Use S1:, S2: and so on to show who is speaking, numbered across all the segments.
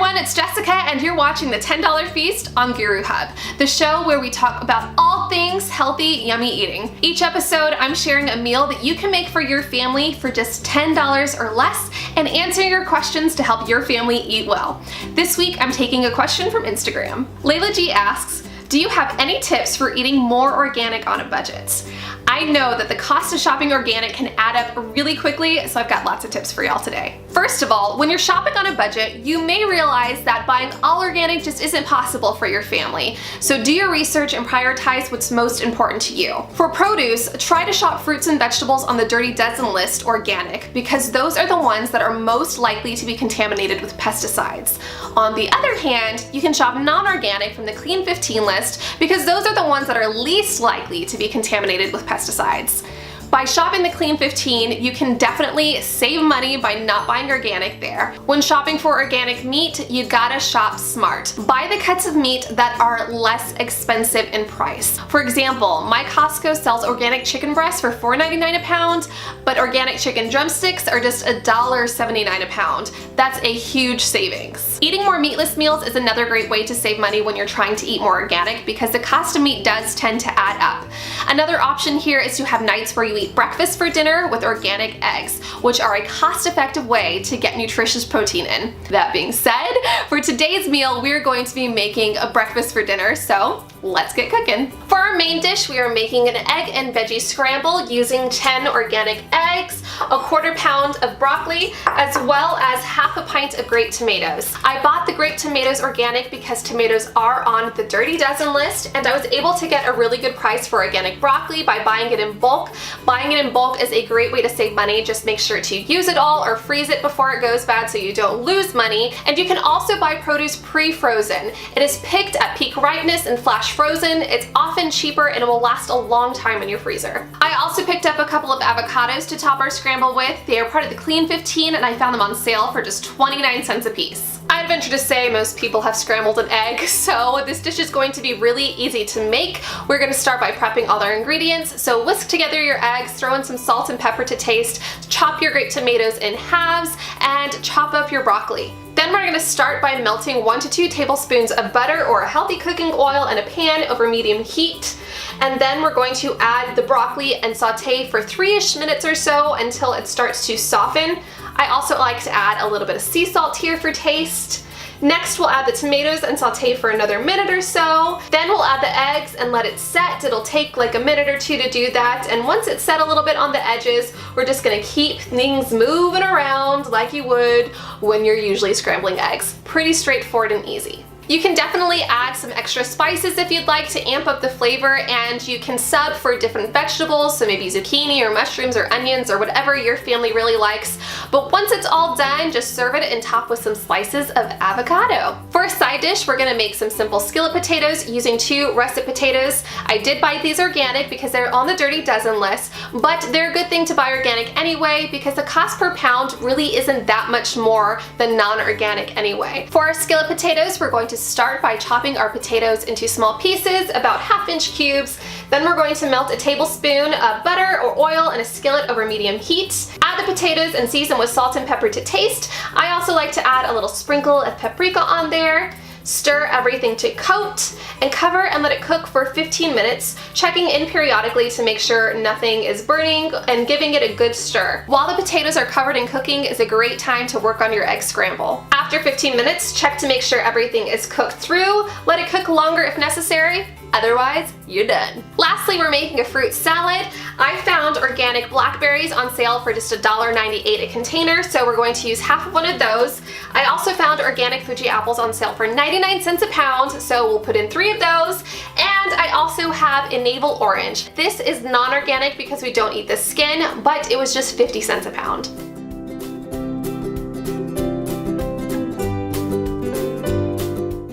S1: everyone, it's Jessica and you're watching the $10 Feast on Guru Hub, the show where we talk about all things healthy, yummy eating. Each episode, I'm sharing a meal that you can make for your family for just $10 or less and answering your questions to help your family eat well. This week, I'm taking a question from Instagram. Layla G asks, do you have any tips for eating more organic on a budget? I know that the cost of shopping organic can add up really quickly, so I've got lots of tips for y'all today. First of all, when you're shopping on a budget, you may realize that buying all organic just isn't possible for your family. So do your research and prioritize what's most important to you. For produce, try to shop fruits and vegetables on the Dirty Dozen list organic, because those are the ones that are most likely to be contaminated with pesticides. On the other hand, you can shop non-organic from the Clean 15 list, because those are the ones that are least likely to be contaminated with pesticides. By shopping the Clean 15, you can definitely save money by not buying organic there. When shopping for organic meat, you gotta shop smart. Buy the cuts of meat that are less expensive in price. For example, my Costco sells organic chicken breasts for $4.99 a pound, but organic chicken drumsticks are just $1.79 a pound. That's a huge savings. Eating more meatless meals is another great way to save money when you're trying to eat more organic, because the cost of meat does tend to add up. Another option here is to have nights where you eat breakfast for dinner with organic eggs, which are a cost-effective way to get nutritious protein in. That being said, for today's meal, we're going to be making a breakfast for dinner, so let's get cooking. For our main dish, we are making an egg and veggie scramble using 10 organic eggs, a quarter pound of broccoli, as well as half a pint of grape tomatoes. I bought the grape tomatoes organic because tomatoes are on the Dirty Dozen list, and I was able to get a really good price for organic broccoli by buying it in bulk. Buying it in bulk is a great way to save money. Just make sure to use it all or freeze it before it goes bad so you don't lose money. And you can also buy produce pre-frozen. It is picked at peak ripeness and flash frozen. It's often cheaper and it will last a long time in your freezer. I also picked up a couple of avocados to top our scramble with. They are part of the Clean 15 and I found them on sale for just 29 cents a piece. I'd venture to say most people have scrambled an egg, so this dish is going to be really easy to make. We're going to start by prepping all our ingredients. So whisk together your eggs, throw in some salt and pepper to taste, chop your grape tomatoes in halves, and chop up your broccoli. Then we're going to start by melting 1 to 2 tablespoons of butter or a healthy cooking oil in a pan over medium heat. And then we're going to add the broccoli and saute for 3-ish minutes or so until it starts to soften. I also like to add a little bit of sea salt here for taste. Next, we'll add the tomatoes and saute for another minute or so. Then we'll add the eggs and let it set. It'll take like a minute or two to do that. And once it's set a little bit on the edges, we're just gonna keep things moving around like you would when you're usually scrambling eggs. Pretty straightforward and easy. You can definitely add some extra spices if you'd like to amp up the flavor, and you can sub for different vegetables, so maybe zucchini or mushrooms or onions or whatever your family really likes. But once it's all done, just serve it and top with some slices of avocado. For a side dish, we're gonna make some simple skillet potatoes using 2 russet potatoes. I did buy these organic because they're on the Dirty Dozen list, but they're a good thing to buy organic anyway because the cost per pound really isn't that much more than non-organic anyway. For our skillet potatoes, we're going to start by chopping our potatoes into small pieces, about 1/2-inch cubes. Then we're going to melt a tablespoon of butter or oil in a skillet over medium heat. Add the potatoes and season with salt and pepper to taste. I also like to add a little sprinkle of paprika on there. Stir everything to coat and cover and let it cook for 15 minutes, checking in periodically to make sure nothing is burning and giving it a good stir. While the potatoes are covered and cooking is a great time to work on your egg scramble. After 15 minutes, check to make sure everything is cooked through. Let it cook longer if necessary. Otherwise, you're done. Lastly, we're making a fruit salad. I found organic blackberries on sale for just $1.98 a container, so we're going to use half of one of those. I also found organic Fuji apples on sale for 99 cents a pound, so we'll put in 3 of those. And I also have a navel orange. This is non-organic because we don't eat the skin, but it was just 50 cents a pound.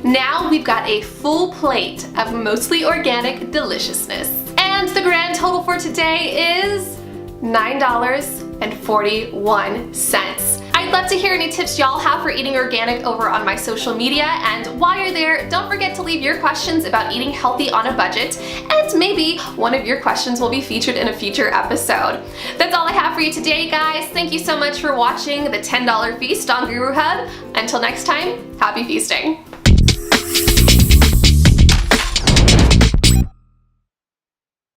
S1: Now we've got a full plate of mostly organic deliciousness. And the grand total for today is $9.41. I'd love to hear any tips y'all have for eating organic over on my social media, and while you're there, don't forget to leave your questions about eating healthy on a budget, and maybe one of your questions will be featured in a future episode. That's all I have for you today, guys. Thank you so much for watching the $10 Feast on Guru Hub. Until next time, Happy feasting.